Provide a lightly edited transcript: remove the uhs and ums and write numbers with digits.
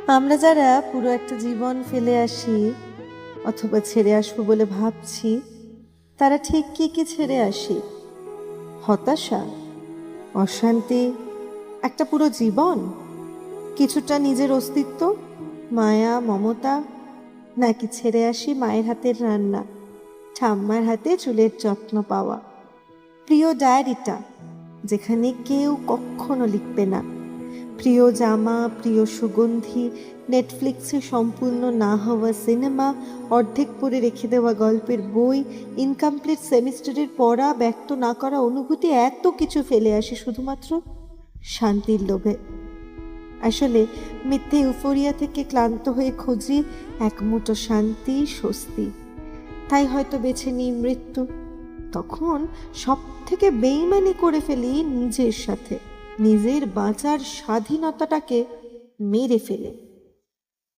আমরা যারা পুরো একটা জীবন ফেলে আসি অথবা ছেড়ে আসবো বলে ভাবছি, তারা ঠিক কি কি ছেড়ে আসি? হতাশা, অশান্তি, একটা পুরো জীবন, কিছুটা নিজের অস্তিত্ব, মায়া, মমতা, নাকি ছেড়ে আসি মায়ের হাতের রান্না, ঠাম্মার হাতে চুলের যত্ন পাওয়া, প্রিয় ডায়েরিটা যেখানে কেউ কখনো লিখবে না, প্রিয় জামা, প্রিয় সুগন্ধি, নেটফ্লিক্সে সম্পূর্ণ না হওয়া সিনেমা, অর্ধেক পড়ে রেখে দেওয়া গল্পের বই, ইনকমপ্লিট সেমিস্টারের পড়া, ব্যক্ত না করা অনুভূতি, এত কিছু ফেলে আসে শুধুমাত্র শান্তির লোভে। আসলে মিথ্যে ইউফোরিয়া থেকে ক্লান্ত হয়ে খুঁজি এক মুঠো শান্তি, স্বস্তি। তাই হয়তো বেছে নিই মৃত্যু। তখন সব থেকে বেইমানি করে ফেলি নিজের সাথে, নিজের বাঁচার স্বাধীনতাটাকে মেরে ফেলে।